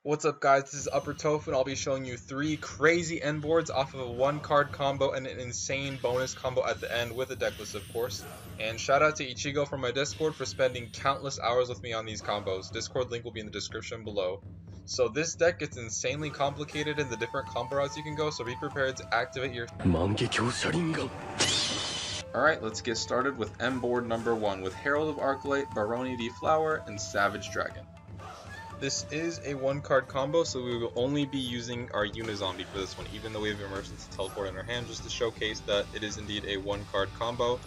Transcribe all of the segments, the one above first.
What's up guys, this is Upper Tofu and I'll be showing you 3 crazy end boards off of a 1-card combo and an insane bonus combo at the end with a deck list of course. And shout out to Ichigo from my Discord for spending countless hours with me on these combos. Discord link will be in the description below. So this deck gets insanely complicated in the different combo routes you can go, so be prepared to activate your... Alright, let's get started with end board number 1 with Herald of Arclight, Baronne the Flower, and Savage Dragon. This is a 1-card combo, so we will only be using our Unizombie for this one, even though we have Emergency Teleport in our hand, just to showcase that it is indeed a 1-card combo.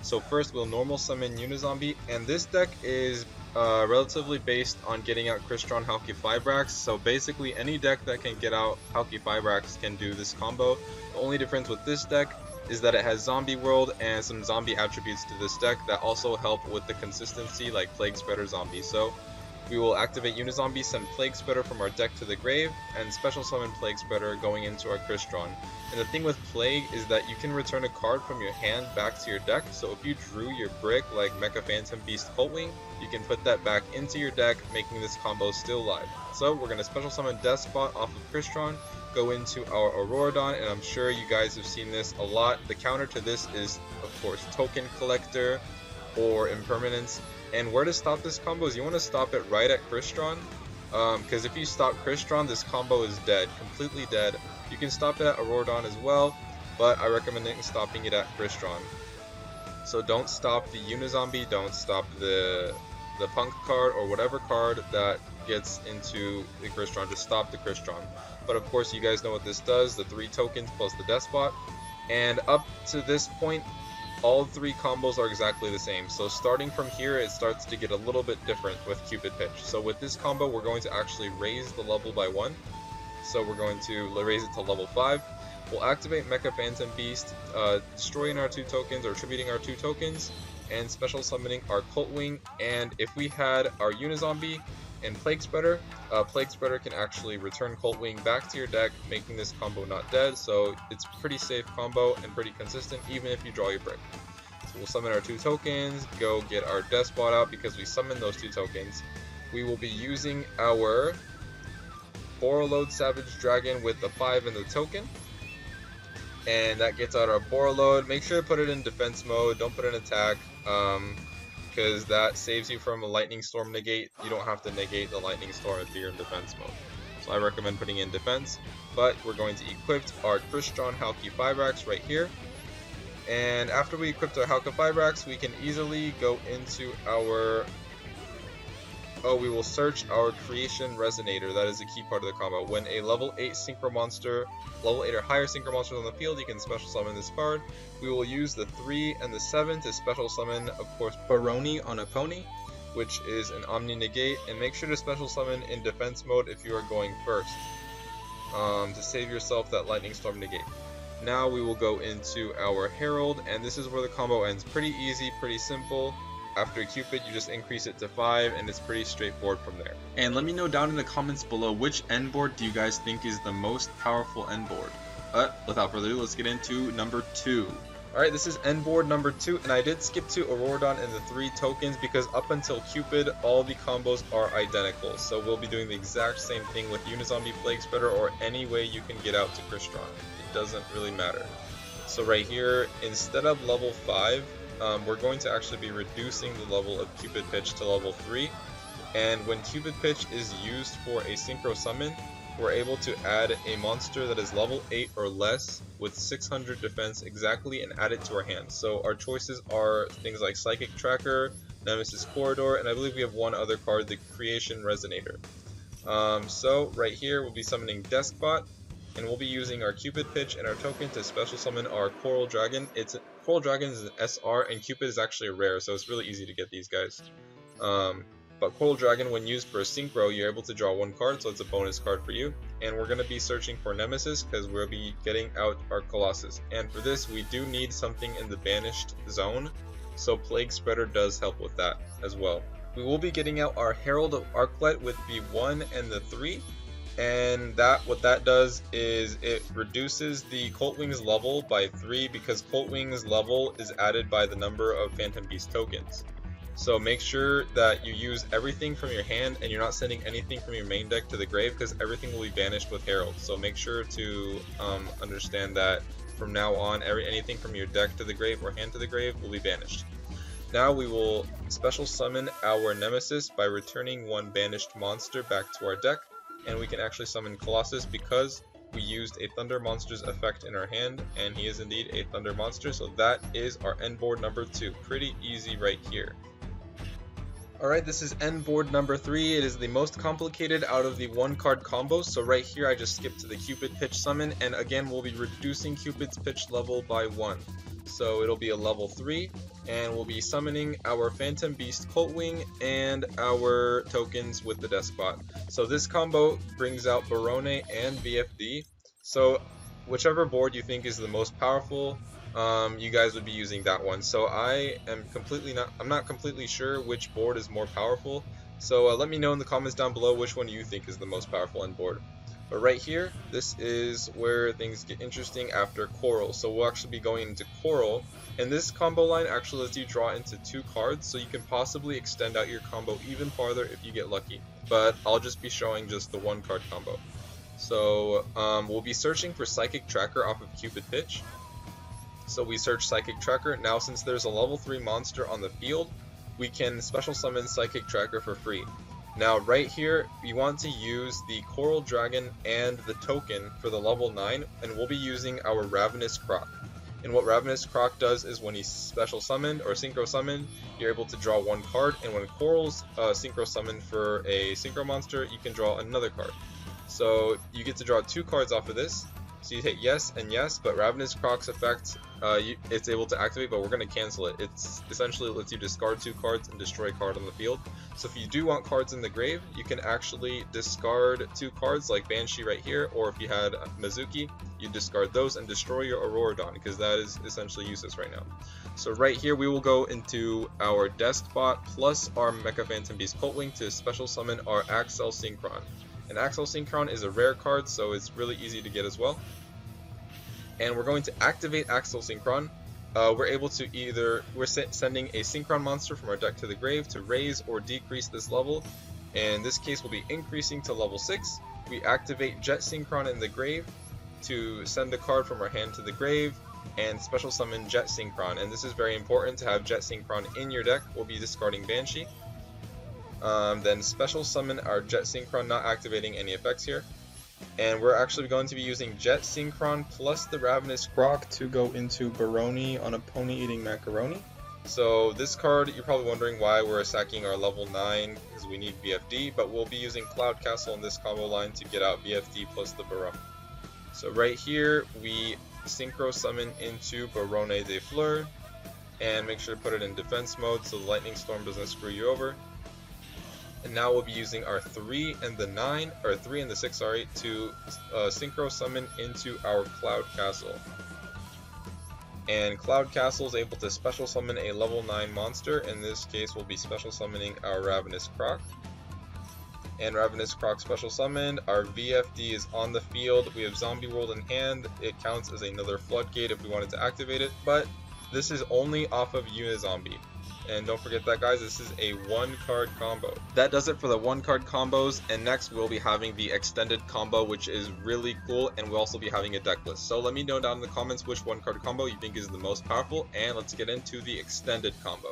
So first we'll normal summon Unizombie, and this deck is relatively based on getting out Crystron Halqifibrax, so basically any deck that can get out Halqifibrax can do this combo. The only difference with this deck is that it has Zombie World and some zombie attributes to this deck that also help with the consistency, like Plague Spreader Zombie. So we will activate Unizombie, send Plague Spreader from our deck to the grave, and special summon Plague Spreader going into our Crystron. And the thing with Plague is that you can return a card from your hand back to your deck, so if you drew your brick like Mecha Phantom Beast Coltwing, you can put that back into your deck, making this combo still live. So we're going to special summon Despot off of Crystron, go into our Auroradon, and I'm sure you guys have seen this a lot. The counter to this is, of course, Token Collector or Impermanence. And where to stop this combo is you want to stop it right at Crystron, because if you stop Crystron, this combo is dead, completely dead. You can stop it at Auroradon as well, but I recommend stopping it at Crystron. So don't stop the Unizombie, don't stop the Punk card or whatever card that gets into the Crystron, just stop the Crystron. But of course you guys know what this does, the 3 tokens plus the Despot, and up to this point, all 3 combos are exactly the same. So starting from here, it starts to get a little bit different with Cupid Pitch. So with this combo, we're going to actually raise the level by 1. So we're going to raise it to level 5. We'll activate Mecha Phantom Beast, destroying our 2 tokens or attributing our 2 tokens, and special summoning our Coltwing. And if we had our Unizombie and Plague Spreader can actually return Coltwing back to your deck, making this combo not dead, so it's pretty safe combo and pretty consistent even if you draw your brick. So we'll summon our 2 tokens, go get our Despot out because we summoned those 2 tokens. We will be using our Borreload Savage Dragon with the 5 in the token, and that gets out our Borreload. Make sure to put it in defense mode, don't put it in attack, because that saves you from a Lightning Storm negate. You don't have to negate the Lightning Storm if you're in defense mode. So I recommend putting in defense, but we're going to equip our Crystron Halqifibrax right here. And after we equip our Halqifibrax, we can easily go into our... we will search our Creation Resonator. That is a key part of the combo. When a level 8 Synchro Monster, level 8 or higher Synchro Monster on the field, you can special summon this card. We will use the 3 and the 7 to special summon, of course, Baronne on a pony, which is an Omni Negate, and make sure to special summon in defense mode if you are going first, to save yourself that Lightning Storm negate. Now we will go into our Herald, and this is where the combo ends. Pretty easy, pretty simple. After Cupid, you just increase it to 5, and it's pretty straightforward from there. And let me know down in the comments below, which end board do you guys think is the most powerful end board? But without further ado, let's get into number 2. Alright, this is end board number 2, and I did skip to Auroradon and the 3 tokens because up until Cupid, all the combos are identical. So we'll be doing the exact same thing with Unizombie, Plague Spreader, or any way you can get out to Crystron. It doesn't really matter. So right here, instead of level 5, we're going to actually be reducing the level of Cupid Pitch to level 3, and when Cupid Pitch is used for a Synchro Summon, we're able to add a monster that is level 8 or less with 600 defense exactly and add it to our hand. So our choices are things like Psychic Tracker, Nemesis Corridor, and I believe we have one other card, the Creation Resonator. So right here we'll be summoning Despot, and we'll be using our Cupid Pitch and our token to special summon our Coral Dragon. Coral Dragon is an SR, and Cupid is actually a rare, so it's really easy to get these guys. But Coral Dragon, when used for a Synchro, you're able to draw 1 card, so it's a bonus card for you. And we're going to be searching for Nemesis, because we'll be getting out our Colossus. And for this, we do need something in the banished zone, so Plague Spreader does help with that as well. We will be getting out our Herald of Arclight with the 1 and the 3. And what that does is it reduces the Coltwing's level by 3 because Coltwing's level is added by the number of Phantom Beast tokens. So make sure that you use everything from your hand and you're not sending anything from your main deck to the grave, because everything will be banished with Herald. So make sure to understand that from now on, anything from your deck to the grave or hand to the grave will be banished. Now we will special summon our Nemesis by returning one banished monster back to our deck, and we can actually summon Colossus because we used a Thunder Monster's effect in our hand, and he is indeed a Thunder Monster, so that is our end board number 2. Pretty easy right here. Alright, this is end board number 3. It is the most complicated out of the 1-card combos, so right here I just skipped to the Cupid Pitch summon, and again we'll be reducing Cupid's pitch level by 1. So it'll be a level 3, and we'll be summoning our Phantom Beast Coltwing and our tokens with the Despot. So this combo brings out Baronne and BFD, so whichever board you think is the most powerful, you guys would be using that one. So I'm not completely sure which board is more powerful, so let me know in the comments down below which one you think is the most powerful end board. But right here, this is where things get interesting after Coral. So we'll actually be going into Coral, and this combo line actually lets you draw into 2 cards, so you can possibly extend out your combo even farther if you get lucky. But I'll just be showing just the 1-card combo. So we'll be searching for Psychic Tracker off of Cupid Pitch. So we search Psychic Tracker. Now since there's a level 3 monster on the field, we can special summon Psychic Tracker for free. Now right here, you want to use the Coral Dragon and the token for the level 9, and we'll be using our Ravenous Croc. And what Ravenous Croc does is when he's special summoned or synchro summoned, you're able to draw 1 card, and when Coral's synchro summoned for a synchro monster, you can draw another card. So you get to draw 2 cards off of this. So you hit yes and yes, but Ravenous Croc's effect, it's able to activate, but we're going to cancel it. It's essentially lets you discard 2 cards and destroy a card on the field. So if you do want cards in the grave, you can actually discard 2 cards like Banshee right here, or if you had Mizuki, you discard those and destroy your Auroradon, because that is essentially useless right now. So right here we will go into our Despot plus our Mecha Phantom Beast Coltwing to special summon our Axel Synchron. And Axel Synchron is a rare card, so it's really easy to get as well. And we're going to activate Axel Synchron. We're able to we're sending a Synchron monster from our deck to the grave to raise or decrease this level. And in this case, we'll be increasing to level 6. We activate Jet Synchron in the grave to send a card from our hand to the grave and special summon Jet Synchron. And this is very important to have Jet Synchron in your deck. We'll be discarding Banshee. Then special summon our Jet Synchron, not activating any effects here. And we're actually going to be using Jet Synchron plus the Ravenous Croc to go into Baronne on a Pony Eating Macaroni. So this card, you're probably wondering why we're sacking our level 9, because we need BFD, but we'll be using Cloud Castle in this combo line to get out BFD plus the Baronne. So right here, we synchro summon into Baronne de Fleur, and make sure to put it in defense mode so the Lightning Storm doesn't screw you over. And now we'll be using our 3 and the 6, to synchro summon into our Cloud Castle. And Cloud Castle is able to special summon a level 9 monster. In this case, we'll be special summoning our Ravenous Croc. And Ravenous Croc special summoned. Our VFD is on the field. We have Zombie World in hand. It counts as another Floodgate if we wanted to activate it, but this is only off of Unizombie. And don't forget that, guys, this is a 1-card combo. That does it for the 1-card combos, and next we'll be having the extended combo, which is really cool, and we'll also be having a deck list. So let me know down in the comments which 1-card combo you think is the most powerful, and let's get into the extended combo.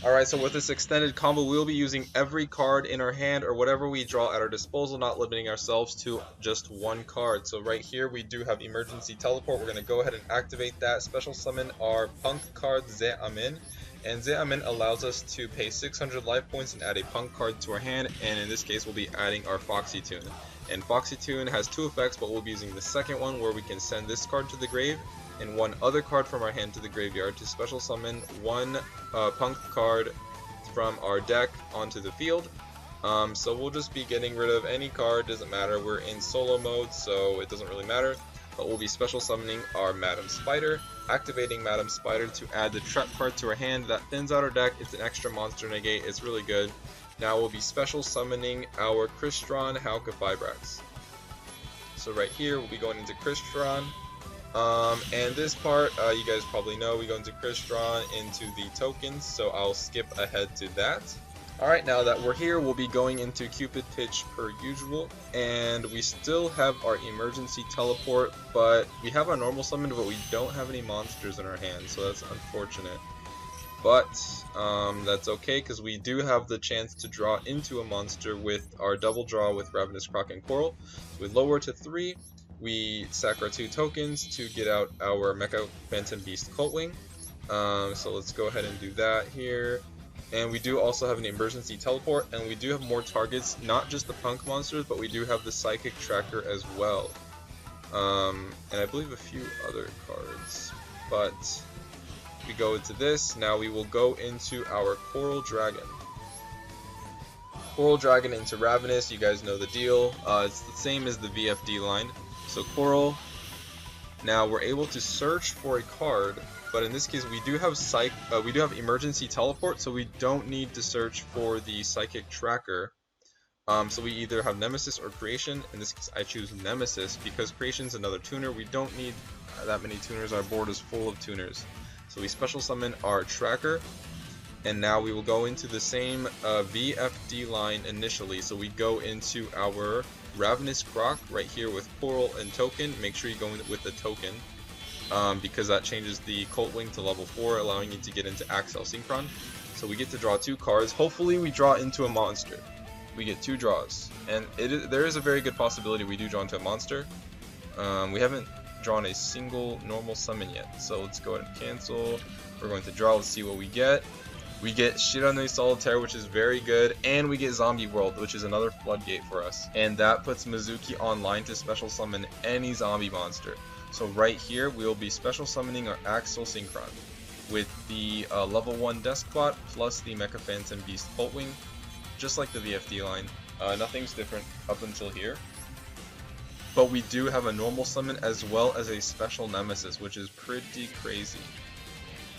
Alright, so with this extended combo, we'll be using every card in our hand or whatever we draw at our disposal, not limiting ourselves to just 1 card. So right here, we do have Emergency Teleport. We're going to go ahead and activate that. Special summon our Punk card, Zeamin. And Zeamin allows us to pay 600 life points and add a Punk card to our hand. And in this case, we'll be adding our Foxy Tune. And Foxy Tune has 2 effects, but we'll be using the second one where we can send this card to the grave and 1 other card from our hand to the graveyard to special summon 1 Punk card from our deck onto the field. So we'll just be getting rid of any card, doesn't matter, we're in solo mode so it doesn't really matter, but we'll be special summoning our Madam Spider, activating Madam Spider to add the trap card to our hand that thins out our deck. It's an extra monster negate, it's really good. Now we'll be special summoning our Crystron Halka Fibrax. So right here we'll be going into Crystron. And this part, you guys probably know, we go into Crystron, into the tokens, so I'll skip ahead to that. Alright, now that we're here, we'll be going into Cupid Pitch per usual, and we still have our emergency teleport, but we have our normal summon, but we don't have any monsters in our hands, so that's unfortunate. But that's okay, because we do have the chance to draw into a monster with our double draw with Ravenous Croc and Coral. We lower to 3, we sack our 2 tokens to get out our Mecha Phantom Beast Coltwing. So let's go ahead and do that here. And we do also have an emergency teleport, and we do have more targets, not just the punk monsters, but we do have the psychic tracker as well. And I believe a few other cards. But we go into this, now we will go into our Coral Dragon. Coral Dragon into Ravenous, you guys know the deal. It's the same as the VFD line. So Coral, now we're able to search for a card, but in this case we do have emergency teleport, so we don't need to search for the psychic tracker. So we either have Nemesis or Creation. In this case I choose Nemesis because Creation's another tuner. We don't need that many tuners, our board is full of tuners. So we special summon our tracker, and now we will go into the same VFD line initially. So we go into our Ravenous Croc right here with Coral and Token. Make sure you go in with the token, because that changes the Coltwing to level 4, allowing you to get into Axel Synchron. So we get to draw 2 cards. Hopefully we draw into a monster. We get 2 draws, and there is a very good possibility we do draw into a monster. We haven't drawn a single normal summon yet, so let's go ahead and cancel. We're going to draw, let's see what we get. We get Shiranui Solitaire, which is very good, and we get Zombie World, which is another floodgate for us. And that puts Mizuki online to special summon any zombie monster. So right here, we will be special summoning our Axel Synchron with the level 1 Deskbot plus the Mecha Phantom Beast Coltwing, just like the VFD line. Nothing's different up until here. But we do have a normal summon as well as a special Nemesis, which is pretty crazy.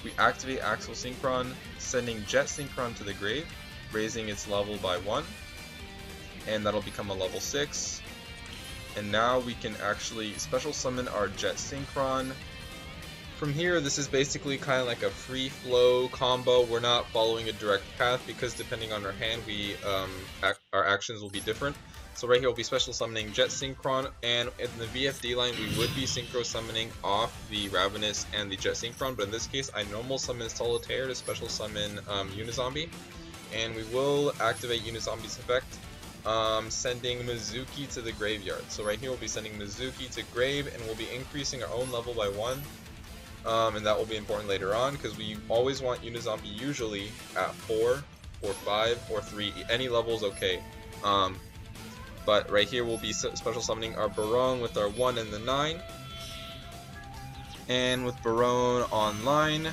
We activate Axel Synchron, sending Jet Synchron to the grave, raising its level by 1, and that'll become a level 6. And now we can actually special summon our Jet Synchron. From here, this is basically kind of like a free flow combo. We're not following a direct path because depending on our hand, our actions will be different. So right here we'll be special summoning Jet Synchron, and in the VFD line we would be synchro summoning off the Ravenous and the Jet Synchron, but in this case I normal summon Solitaire to special summon Unizombie, and we will activate Unizombie's effect, sending Mizuki to the graveyard. So right here we'll be sending Mizuki to grave, and we'll be increasing our own level by 1, and that will be important later on because we always want Unizombie usually at 4 or 5 or 3, any level is okay. But right here we'll be special summoning our Baronne with our 1 and the 9. And with Baronne online,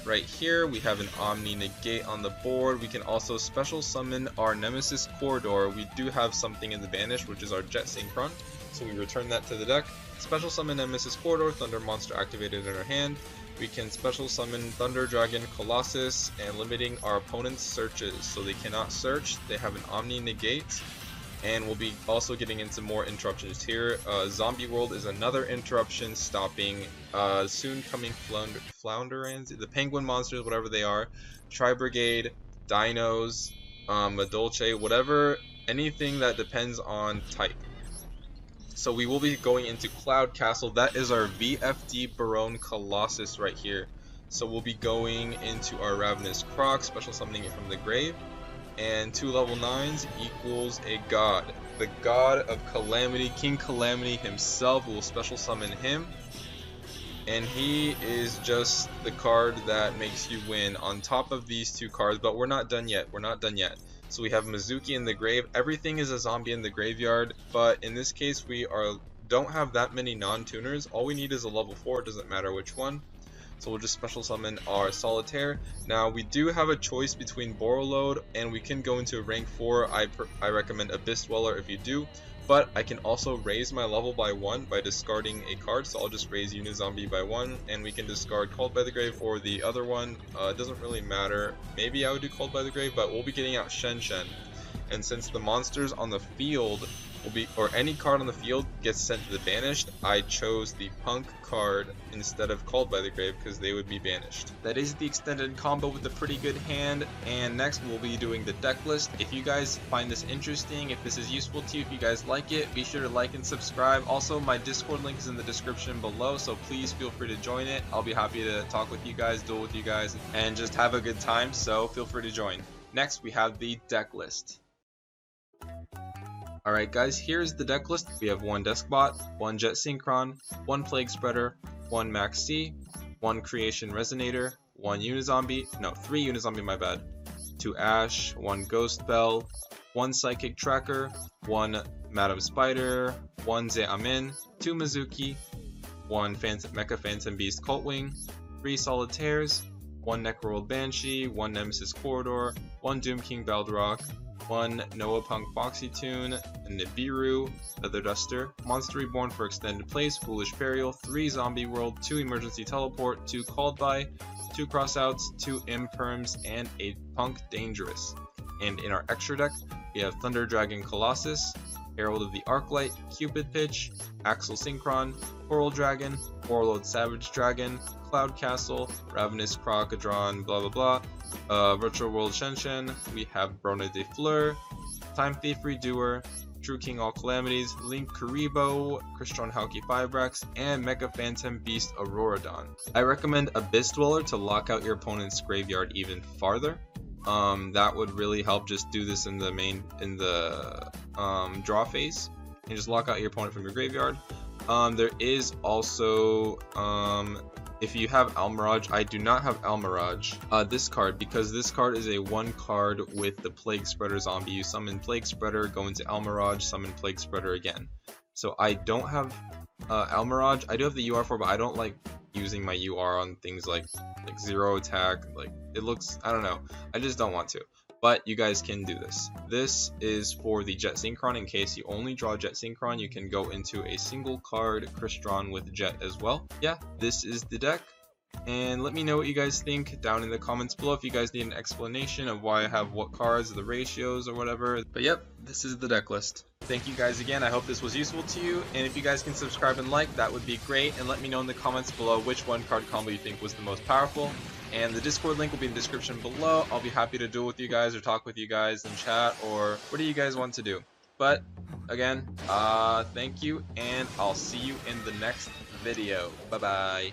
right here we have an Omni Negate on the board. We can also special summon our Nemesis Corridor. We do have something in the Banish, which is our Jet Synchron. So we return that to the deck. Special summon Nemesis Corridor, Thunder Monster activated in our hand. We can special summon Thunder Dragon Colossus, and limiting our opponent's searches. So they cannot search, they have an Omni Negate. And we'll be also getting into more interruptions here. Zombie World is another interruption, stopping soon coming Flounderans, the penguin monsters, whatever they are, Tri-Brigade, Dinos, Madolche, whatever, anything that depends on type. So we will be going into Cloud Castle. That is our VFD Baronne Colossus right here. So we'll be going into our Ravenous Croc, special summoning it from the grave. And 2 level 9s equals a god. The god of Calamity, King Calamity himself. Will special summon him. And he is just the card that makes you win on top of these 2 cards. But we're not done yet. We're not done yet. So we have Mizuki in the grave. Everything is a zombie in the graveyard. But in this case, we don't have that many non-tuners. All we need is a level 4. It doesn't matter which one. So we'll just special summon our Solitaire. Now we do have a choice between Borreload, and we can go into rank 4. I recommend Abyss Dweller if you do, but I can also raise my level by 1 by discarding a card. So I'll just raise Unizombie by 1, and we can discard Called by the Grave or the other one. It doesn't really matter. Maybe I would do Called by the Grave, but we'll be getting out Shen Shen. And since the monsters on the field will be, or any card on the field gets sent to the banished, I chose the Punk card instead of Called by the Grave because they would be banished. That is the extended combo with a pretty good hand, and next we'll be doing the deck list. If you guys find this interesting, if this is useful to you, if you guys like it, be sure to like and subscribe. Also, my Discord link is in the description below, so please feel free to join it. I'll be happy to talk with you guys, duel with you guys, and just have a good time, so feel free to join. Next, we have the deck list. Alright guys, here's the deck list. We have 1 Deskbot, 1 Jet Synchron, 1 Plague Spreader, 1 Max C, 1 Creation Resonator, 1 Unizombie, no, 3 Unizombie, my bad, 2 Ash, 1 Ghost Bell, 1 Psychic Tracker, 1 Madam Spider, 1 Zeamin, 2 Mizuki, 1 Mecha Phantom Beast Cultwing, 3 Solitaires, 1 Necroworld Banshee, 1 Nemesis Corridor, 1 Doom King Baldrock, 1 Noah Punk Foxy Tune, a Nibiru, Feather Duster, Monster Reborn for Extended Plays, Foolish Burial, 3 Zombie World, 2 Emergency Teleport, 2 Called By, 2 Crossouts, 2 Imperms, and 8 Punk Dangerous. And in our extra deck, we have Thunder Dragon Colossus, Herald of the Arclight, Cupid Pitch, Axel Synchron, Coral Dragon, Warlord Savage Dragon, Cloud Castle, Ravenous Crocodron, blah blah blah, Virtual World Shenshen, we have Baronne de Fleur, Time Thief Redoer, True King All Calamities, Link Karibo, Crystron Hauki Fibrax, and Mecha Phantom Beast Auroradon. I recommend Abyss Dweller to lock out your opponent's graveyard even farther. That would really help. Just do this in the draw phase and just lock out your opponent from your graveyard. There is also if you have Almirage, I do not have Almirage, this card, because this card is a 1 card with the Plague Spreader zombie. You summon Plague Spreader, go into Almirage, summon Plague Spreader again. So I don't have Almirage. I do have the UR for, but I don't like using my UR on things like 0 attack. Like, it looks, I don't know, I just don't want to. But you guys can do this. This is for the Jet Synchron. In case you only draw Jet Synchron, you can go into a single card Crystron with Jet as well. Yeah, this is the deck. And let me know what you guys think down in the comments below if you guys need an explanation of why I have what cards, the ratios or whatever. But yep, this is the deck list. Thank you guys again. I hope this was useful to you. And if you guys can subscribe and like, that would be great. And let me know in the comments below which 1 card combo you think was the most powerful. And the Discord link will be in the description below. I'll be happy to duel with you guys or talk with you guys in chat or what do you guys want to do. But again, thank you, and I'll see you in the next video. Bye bye.